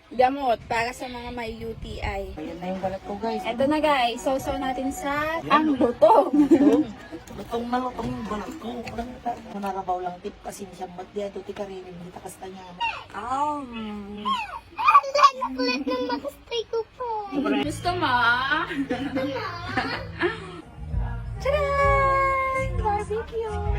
Gamot para sa mga may UTI. Ayan na yung balat ko, guys. Ito na guys, sausaw natin sa ang lutong. Lutong na lutong yung balat ko. Narabaw lang tip kasi siyang matdiya. Ito tika rin. Hindi takas na niya. Kulit ng makastay ko po. Gusto mo? Tcharan! Barbecue!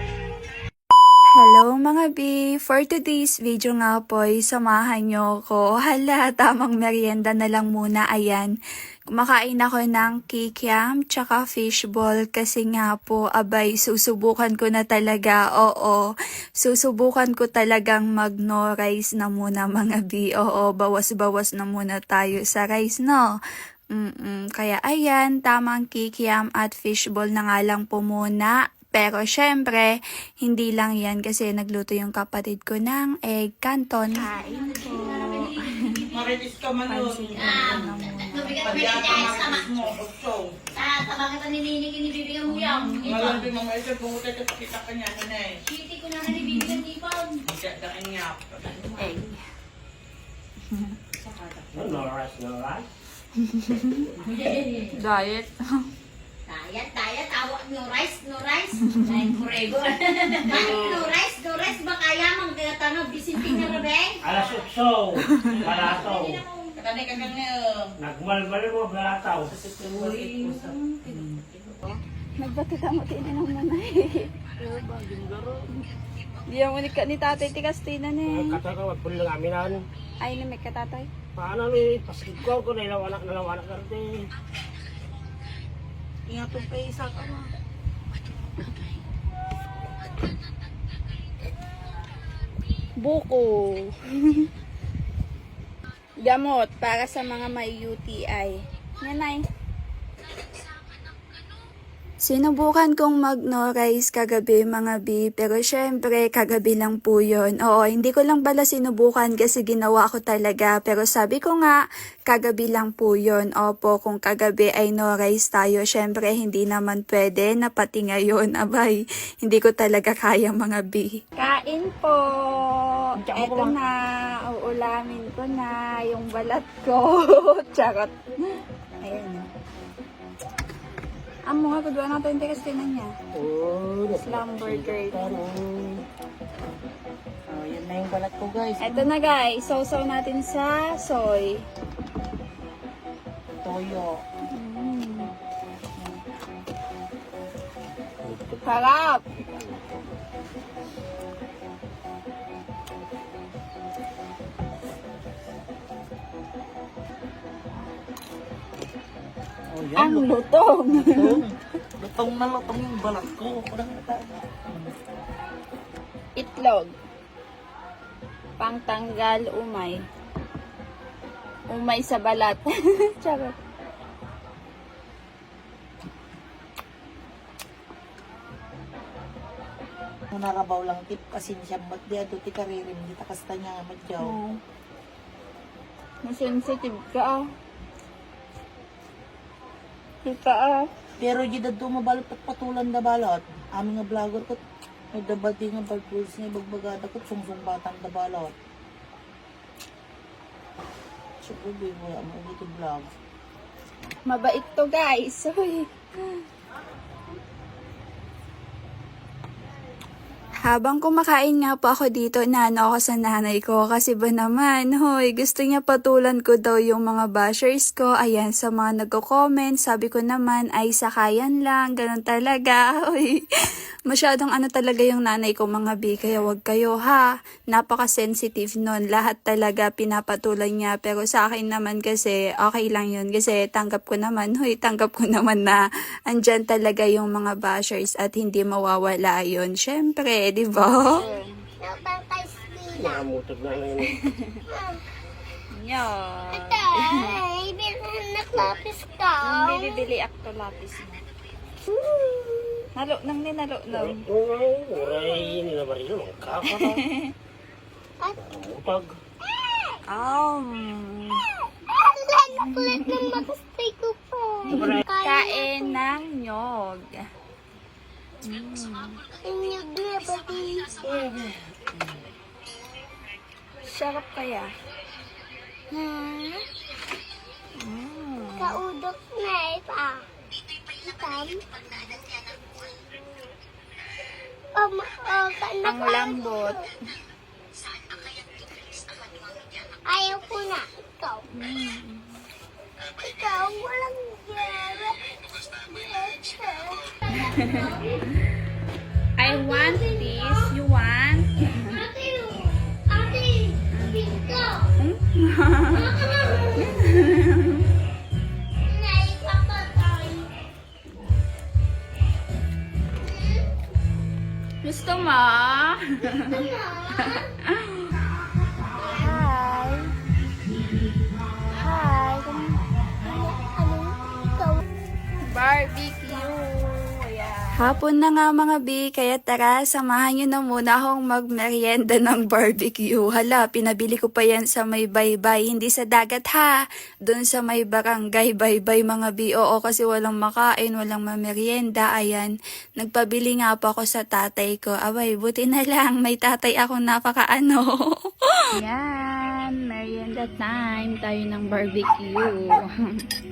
Hello mga B! For today's video nga po ay samahan nyo ko. Hala, tamang merienda na lang muna. Ayan, kumakain ako ng kikiam tsaka fishball kasi nga po, abay, susubukan ko na talaga. Oo, susubukan ko talagang mag no rice na muna mga B. Oo, bawas-bawas na muna tayo sa rice, no? Kaya ayan, tamang kikiam at fishball na nga lang po muna. Pero syempre, hindi lang yan kasi nagluto yung kapatid ko ng egg canton. Kain po. Marilis ka man yun. Bakit ang nilibigyan mo yan? Ngayon din mga isa, bungutay ka pakita ka niya. Siti ko na nilibigyan ni Pam. Dakin niya. Egg. Diet. Diet, awak no rice. Lain kurego. Bakit no rice, baka yamang kaya tanong, bisinting na rabeng. Alas 8, balataw. Katanay ka niya. Nagmalmal mo, balataw. Nagbatita mo tinin ng manay. Di ang unik ka ni tatay tikas tinan eh. Kata ka, magpunin lang aminan. Ay, may katatay. Paano ni, paskid ko nalawanak ka rin. Ingat yung paisa ka na. Buko. Gamot para sa mga may UTI. Nanay. Sinubukan kong mag-no rice kagabi mga B, pero syempre kagabi lang po yun. Oo, hindi ko lang pala sinubukan kasi ginawa ko talaga. Pero sabi ko nga, kagabi lang po yun. Opo, kung kagabi ay no rice tayo, syempre hindi naman pwede na pati ngayon. Abay, hindi ko talaga kaya mga B. Kain po! Eto na, uulamin ko na yung balat ko. Charot. Ayan. Amo nga, kudwa natin yung tikas tinan niya. Slumber girl. Ayan na yung balat ko, guys. Eto na guys, sausaw natin sa soy. Toyo. Sarap! Oh, yan. Ang lutong! Lutong na lutong yung balat ko. Itlog. Pangtanggal umay. Umay sa balat. Charot. Narabaw lang tip kasi siyang matdiya. Ito tika rin. Hindi takas na niya. Madyaw. Masensitive ka ah. Kita ah. Pero di dadto mabalot at patulan da balot. Aming nga vlogger ko. May dabati nga balpuls niya. Bagbagada ko. Sungsung batang da balot. Sububi mo yan. Mo dito vlog. Mabait to guys. Uy. Habang kumakain nga po ako dito, naano ako sa nanay ko kasi ba naman, hoy, gusto niya patulan ko daw yung mga bashers ko. Ayan, sa mga nagko-comment, sabi ko naman ay sakayan lang, ganun talaga. Hoy, masyadong ano talaga yung nanay ko mga B, kaya wag kayo ha. Napaka-sensitive nun, lahat talaga pinapatulan niya. Pero sa akin naman kasi okay lang yun kasi tanggap ko naman na andyan talaga yung mga bashers at hindi mawawala yun. Syempre, di ba? Nakamutog na lang yun. Yan. Ay, naklapis ka. Bibili ako lapis mo. Nalo nang ninalo nang. Uray, nilabari naman kaka na. Nakamutog. Kulit ng makastay ko po. Kain ng nyog. Inyog na pati. Sarap kaya. Kaudok na ito. Itam. Ang lambot. Ayaw ko na. Ikaw. Ikaw, walang gyara. I want this. You want? Ate, pinto. Naipapatay. Gusto mo? Hi. Hi. Ano? Ikaw. Barbecue. Hapon na nga mga B, kaya tara, samahan nyo na muna akong magmerienda ng barbecue. Hala, pinabili ko pa yan sa may baybay, hindi sa dagat ha. Doon sa may barangay baybay mga B. Oo, kasi walang makain, walang mamerienda. Ayan, nagpabili nga po ako sa tatay ko. Abay, buti na lang, may tatay akong napakaano. Yan, merienda time, tayo ng barbecue.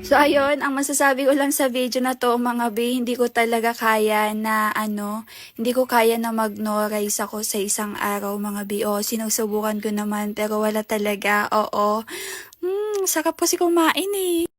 So ayun, ang masasabi ko lang sa video na to mga B, hindi ko talaga kaya na hindi ko kaya na mag-no rice ako sa isang araw mga B. O, sinusubukan ko naman pero wala talaga. Oo, sarap kasi kumain eh.